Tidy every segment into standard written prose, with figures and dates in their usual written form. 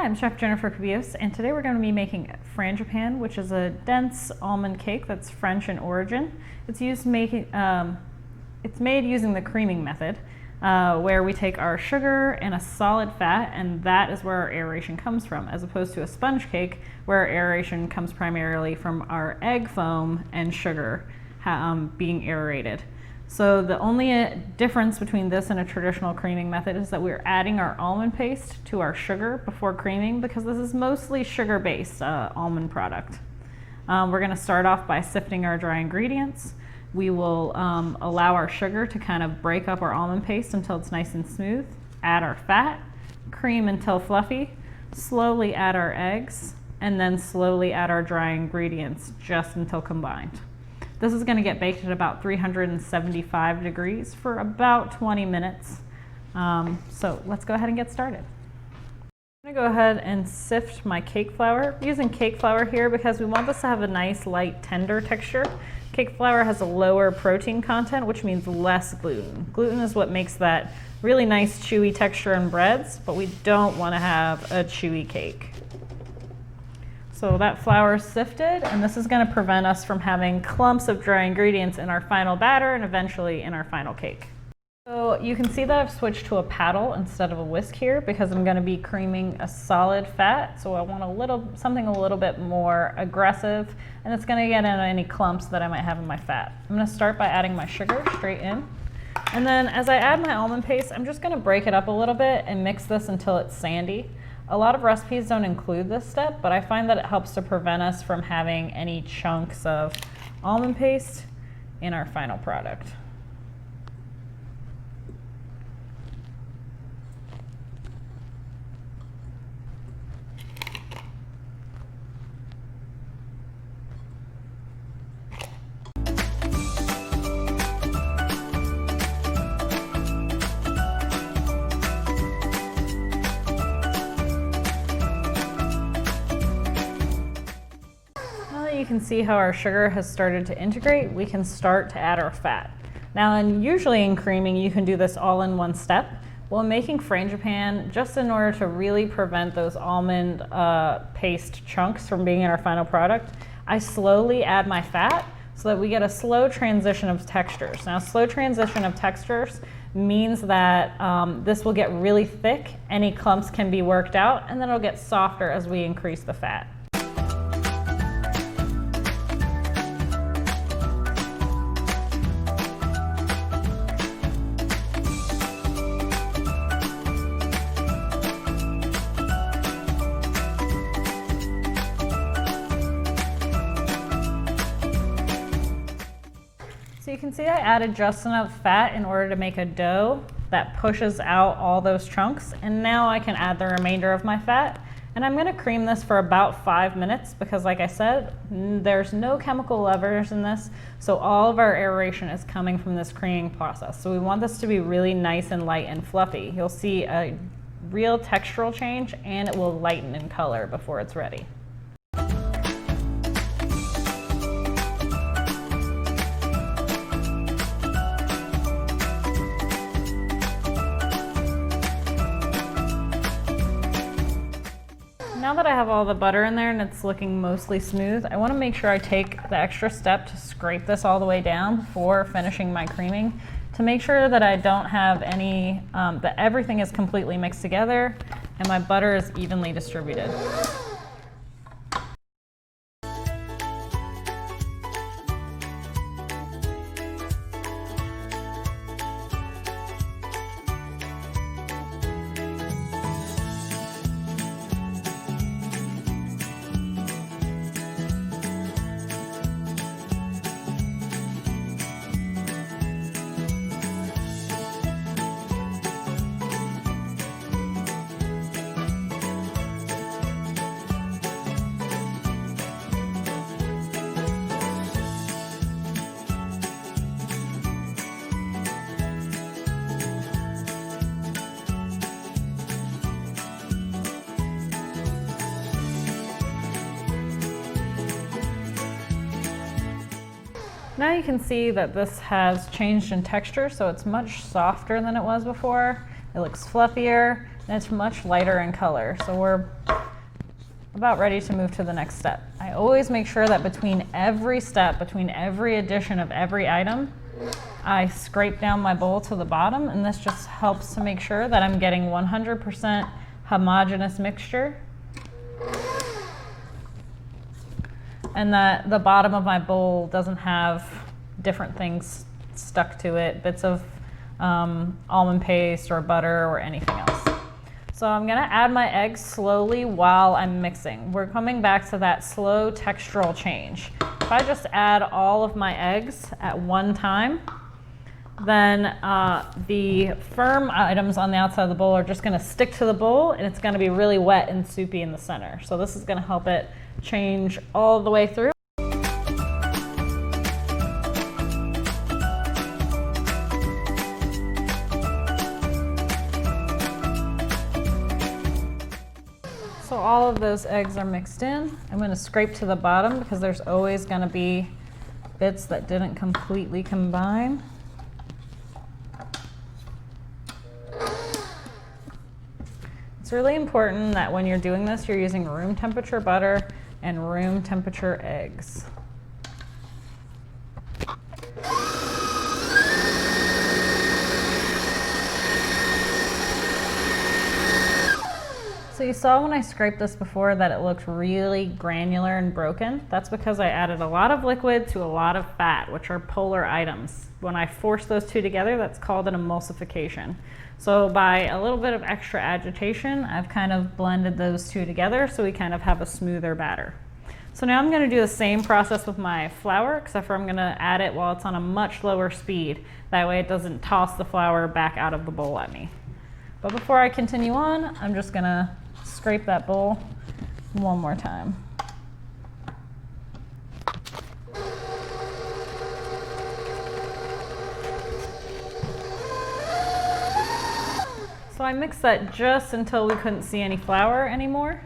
Hi, I'm Chef Jennifer Cabillos, and today we're going to be making Frangipane, which is a dense almond cake that's French in origin. It's made using the creaming method, where we take our sugar and a solid fat, and that is where our aeration comes from, as opposed to a sponge cake, where our aeration comes primarily from our egg foam and sugar being aerated. So the only difference between this and a traditional creaming method is that we're adding our almond paste to our sugar before creaming, because this is mostly sugar-based almond product. We're going to start off by sifting our dry ingredients. We will allow our sugar to kind of break up our almond paste until it's nice and smooth. Add our fat, cream until fluffy, slowly add our eggs, and then slowly add our dry ingredients just until combined. This is going to get baked at about 375 degrees for about 20 minutes. So let's go ahead and get started. I'm going to go ahead and sift my cake flour. I'm using cake flour here because we want this to have a nice, light, tender texture. Cake flour has a lower protein content, which means less gluten. Gluten is what makes that really nice, chewy texture in breads, but we don't want to have a chewy cake. So that flour is sifted, and this is going to prevent us from having clumps of dry ingredients in our final batter and eventually in our final cake. So you can see that I've switched to a paddle instead of a whisk here because I'm going to be creaming a solid fat. So I want something a little bit more aggressive, and it's going to get in any clumps that I might have in my fat. I'm going to start by adding my sugar straight in. And then as I add my almond paste, I'm just going to break it up a little bit and mix this until it's sandy. A lot of recipes don't include this step, but I find that it helps to prevent us from having any chunks of almond paste in our final product. You can see how our sugar has started to integrate. We can start to add our fat. Now, usually in creaming, you can do this all in one step. Well, in making Frangipane, just in order to really prevent those almond paste chunks from being in our final product, I slowly add my fat so that we get a slow transition of textures. Now, slow transition of textures means that this will get really thick, any clumps can be worked out, and then it'll get softer as we increase the fat. So you can see I added just enough fat in order to make a dough that pushes out all those chunks, and now I can add the remainder of my fat, and I'm going to cream this for about 5 minutes because, like I said, there's no chemical levers in this, so all of our aeration is coming from this creaming process. So we want this to be really nice and light and fluffy. You'll see a real textural change, and it will lighten in color before it's ready. Now that I have all the butter in there and it's looking mostly smooth, I want to make sure I take the extra step to scrape this all the way down before finishing my creaming to make sure that I don't have any, that everything is completely mixed together and my butter is evenly distributed. Now you can see that this has changed in texture, so it's much softer than it was before. It looks fluffier, and it's much lighter in color. So we're about ready to move to the next step. I always make sure that between every step, between every addition of every item, I scrape down my bowl to the bottom, and this just helps to make sure that I'm getting 100% homogeneous mixture, and that the bottom of my bowl doesn't have different things stuck to it, bits of almond paste or butter or anything else. So I'm gonna add my eggs slowly while I'm mixing. We're coming back to that slow textural change. If I just add all of my eggs at one time, then the firm items on the outside of the bowl are just gonna stick to the bowl, and it's gonna be really wet and soupy in the center. So this is gonna help it change all the way through. So all of those eggs are mixed in. I'm going to scrape to the bottom because there's always going to be bits that didn't completely combine. It's really important that when you're doing this, you're using room temperature butter and room temperature eggs. So you saw when I scraped this before that it looked really granular and broken. That's because I added a lot of liquid to a lot of fat, which are polar items. When I force those two together, that's called an emulsification. So by a little bit of extra agitation, I've kind of blended those two together so we kind of have a smoother batter. So now I'm going to do the same process with my flour, except for I'm going to add it while it's on a much lower speed. That way it doesn't toss the flour back out of the bowl at me. But before I continue on, I'm just going to scrape that bowl one more time. So I mixed that just until we couldn't see any flour anymore.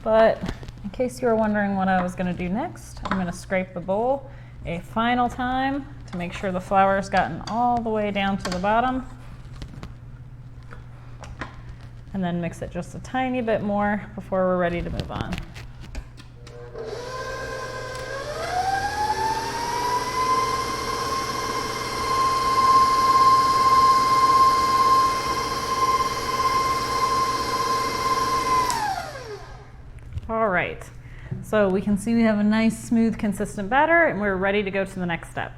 But in case you were wondering what I was going to do next, I'm going to scrape the bowl a final time to make sure the flour's gotten all the way down to the bottom. And then mix it just a tiny bit more before we're ready to move on. All right, so we can see we have a nice, smooth, consistent batter, and we're ready to go to the next step.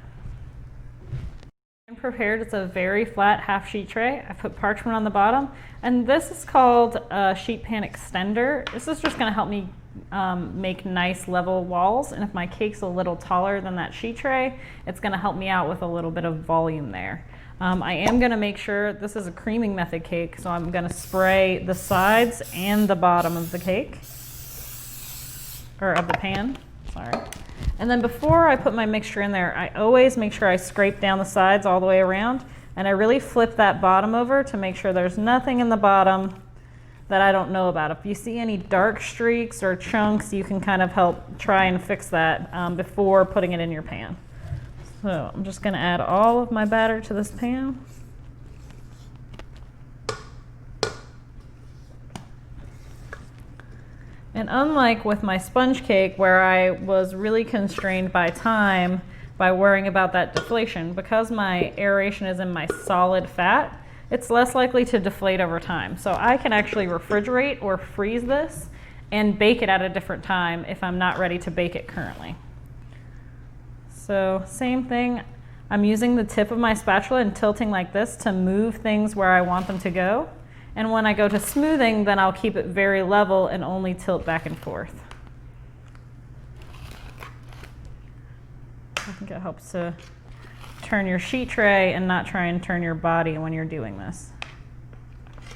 Prepared. It's a very flat half sheet tray. I put parchment on the bottom, and this is called a sheet pan extender. This is just going to help me make nice level walls, and if my cake's a little taller than that sheet tray, it's going to help me out with a little bit of volume there. I am going to make sure this is a creaming method cake, so I'm going to spray the sides and the bottom of the cake, or of the pan, sorry. And then before I put my mixture in there, I always make sure I scrape down the sides all the way around, and I really flip that bottom over to make sure there's nothing in the bottom that I don't know about. If you see any dark streaks or chunks, you can kind of help try and fix that before putting it in your pan. So I'm just going to add all of my batter to this pan. And unlike with my sponge cake, where I was really constrained by time by worrying about that deflation, because my aeration is in my solid fat, it's less likely to deflate over time. So I can actually refrigerate or freeze this and bake it at a different time if I'm not ready to bake it currently. So same thing, I'm using the tip of my spatula and tilting like this to move things where I want them to go. And when I go to smoothing, then I'll keep it very level and only tilt back and forth. I think it helps to turn your sheet tray and not try and turn your body when you're doing this.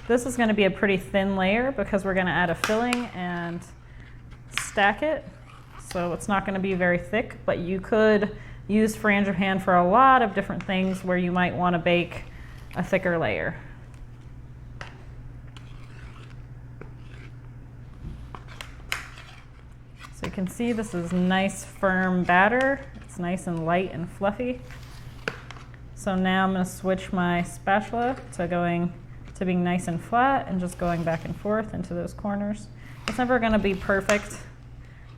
This is going to be a pretty thin layer because we're going to add a filling and stack it. So it's not going to be very thick, but you could use Frangipane for a lot of different things where you might want to bake a thicker layer. So you can see this is nice firm batter. It's nice and light and fluffy. So now I'm going to switch my spatula to going to being nice and flat and just going back and forth into those corners. It's never going to be perfect,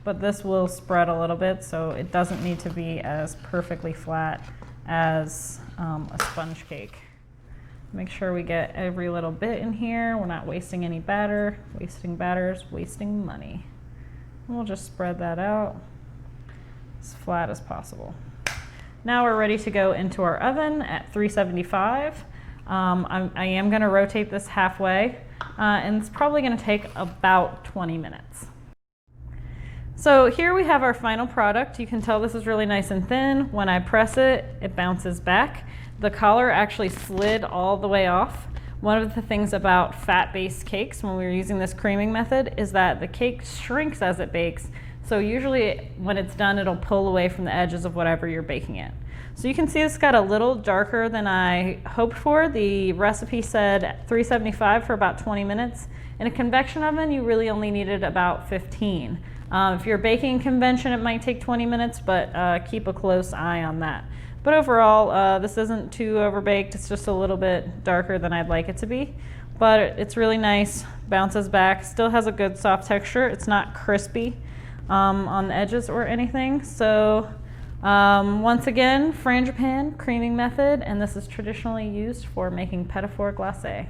but this will spread a little bit, so it doesn't need to be as perfectly flat as a sponge cake. Make sure we get every little bit in here. We're not wasting any batter. Wasting batter is wasting money. And we'll just spread that out as flat as possible. Now we're ready to go into our oven at 375. I am going to rotate this halfway, and it's probably going to take about 20 minutes. So here we have our final product. You can tell this is really nice and thin. When I press it, it bounces back. The collar actually slid all the way off. One of the things about fat-based cakes when we're using this creaming method is that the cake shrinks as it bakes. So usually when it's done, it'll pull away from the edges of whatever you're baking it. So you can see this got a little darker than I hoped for. The recipe said 375 for about 20 minutes. In a convection oven, you really only needed about 15. If you're baking convention, it might take 20 minutes, but keep a close eye on that. But overall, this isn't too overbaked. It's just a little bit darker than I'd like it to be. But it's really nice, bounces back, still has a good soft texture. It's not crispy on the edges or anything. So once again, Frangipane creaming method, and this is traditionally used for making petit four glacé.